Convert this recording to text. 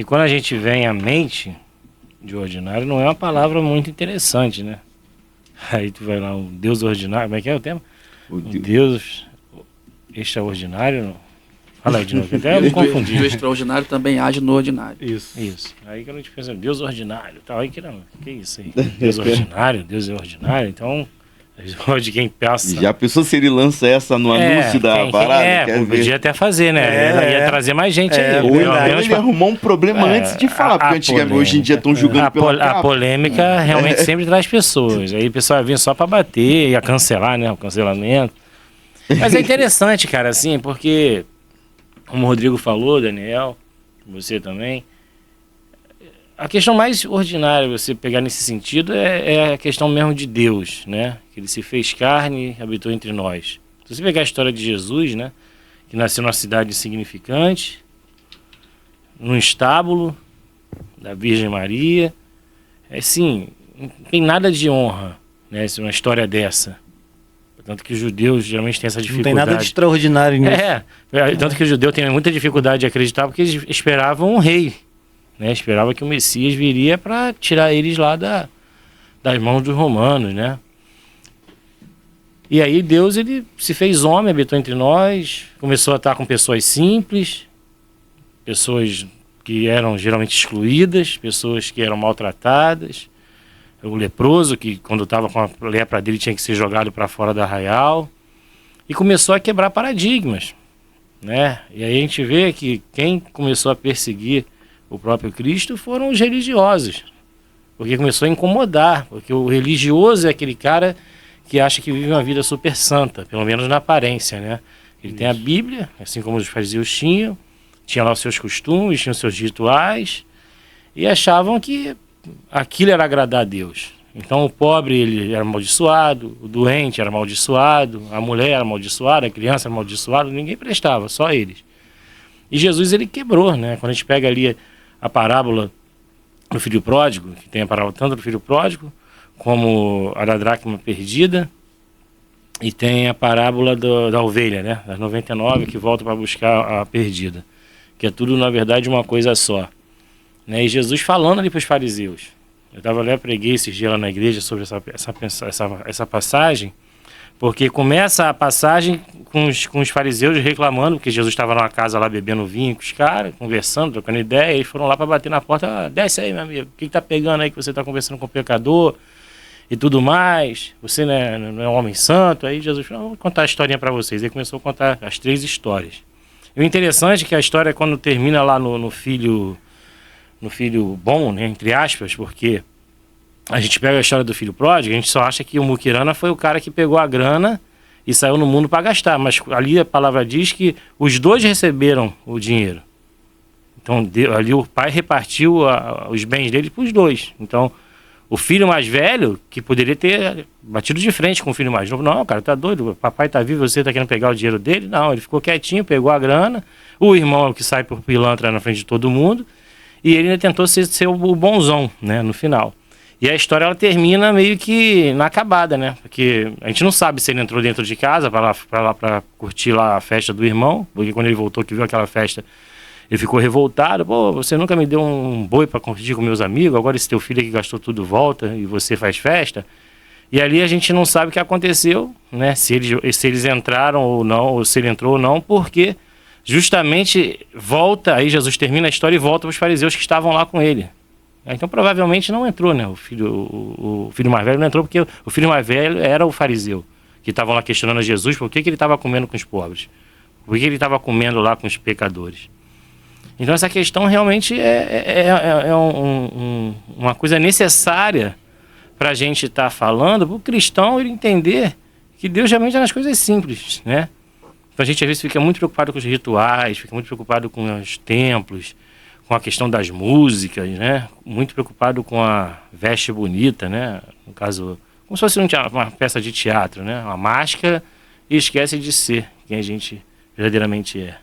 que quando a gente vem à mente de ordinário, não é uma palavra muito interessante, né? Aí tu vai lá, um Deus ordinário, como é que é o tema? Um Deus extraordinário. Fala aí de novo, que até eu me confundi. O extraordinário tambem age no ordinário. Isso. Aí que a gente pensa, Deus ordinário, tal. Aí que não, que isso aí? Deus ordinário, Deus é ordinário, então, de quem pensa. Já pensou se ele lança essa no anúncio da parada? Podia até fazer, né? Ela ia trazer mais gente aí. Ou então ele arrumou um problema antes de falar, porque antigamente, hoje em dia estão julgando pela capa. A polêmica realmente sempre traz pessoas. Aí o pessoal vinha só pra bater, ia cancelar, né? O cancelamento. Mas é interessante, cara, assim, porque, como o Rodrigo falou, Daniel, você também, a questão mais ordinária, você pegar nesse sentido, é a questão mesmo de Deus, né? Que ele se fez carne e habitou entre nós. Se você pegar a história de Jesus, né? Que nasceu numa cidade insignificante, num estábulo da Virgem Maria, assim, não tem nada de honra, né? Uma história dessa. Tanto que os judeus geralmente têm essa dificuldade. Não tem nada de extraordinário nisso. Tanto que o judeu tem muita dificuldade de acreditar, porque eles esperavam um rei, né? Esperava que o Messias viria para tirar eles lá das mãos dos romanos, né? E aí Deus, ele se fez homem, habitou entre nós, começou a estar com pessoas simples, pessoas que eram geralmente excluídas, pessoas que eram maltratadas, o leproso, que quando estava com a lepra dele tinha que ser jogado para fora do arraial, e começou a quebrar paradigmas, né? E aí a gente vê que quem começou a perseguir o próprio Cristo foram os religiosos, porque começou a incomodar, porque o religioso é aquele cara que acha que vive uma vida super santa, pelo menos na aparência, né? Ele tem a Bíblia, assim como os fariseus tinham, tinha lá os seus costumes, tinha os seus rituais, e achavam que aquilo era agradar a Deus. Então o pobre, ele era amaldiçoado, o doente era amaldiçoado, a mulher era amaldiçoada, a criança era amaldiçoada, ninguém prestava, só eles. E Jesus, ele quebrou, né? Quando a gente pega ali a parábola do filho pródigo, que tem a parábola tanto do filho pródigo, como a da dracma perdida, e tem a parábola da ovelha, né? Das 99 que volta para buscar a perdida, que é tudo, na verdade, uma coisa só. Né? E Jesus falando ali para os fariseus. Eu preguei esses dias lá na igreja sobre essa passagem, porque começa a passagem com os fariseus reclamando, porque Jesus estava numa casa lá bebendo vinho com os caras, conversando, trocando ideia, e eles foram lá para bater na porta, desce aí, meu amigo, o que está pegando aí que você está conversando com o pecador e tudo mais, você não é um homem santo. Aí Jesus falou, vou contar a historinha para vocês. Aí começou a contar as 3 histórias. E o interessante é que a história, quando termina lá no filho bom, né, entre aspas, porque a gente pega a história do filho pródigo, a gente só acha que o muquirana foi o cara que pegou a grana e saiu no mundo para gastar, mas ali a palavra diz que os 2 receberam o dinheiro. Então ali o pai repartiu os bens dele para os 2. Então o filho mais velho, que poderia ter batido de frente com o filho mais novo, não, cara, tá doido, o papai tá vivo, você tá querendo pegar o dinheiro dele? Não, ele ficou quietinho, pegou a grana, o irmão que sai por pilantra na frente de todo mundo, e ele ainda tentou ser o bonzão, né, no final. E a história, ela termina meio que inacabada, né, porque a gente não sabe se ele entrou dentro de casa para curtir lá a festa do irmão, porque quando ele voltou, que viu aquela festa, ele ficou revoltado. Pô, você nunca me deu um boi para curtir com meus amigos, agora esse teu filho que gastou tudo volta e você faz festa. E ali a gente não sabe o que aconteceu, né, se eles entraram ou não, ou se ele entrou ou não, porque justamente volta, aí Jesus termina a história e volta para os fariseus que estavam lá com ele. Então provavelmente não entrou, né? O filho mais velho não entrou, porque o filho mais velho era o fariseu, que estavam lá questionando a Jesus por que ele estava comendo com os pobres, por que ele estava comendo lá com os pecadores. Então essa questão realmente é uma coisa necessária para a gente estar falando, para o cristão ele entender que Deus realmente é nas coisas simples, né? Então a gente às vezes fica muito preocupado com os rituais, fica muito preocupado com os templos, com a questão das músicas, né? Muito preocupado com a veste bonita, né? No caso, como se fosse uma peça de teatro, né? Uma máscara, e esquece de ser quem a gente verdadeiramente é.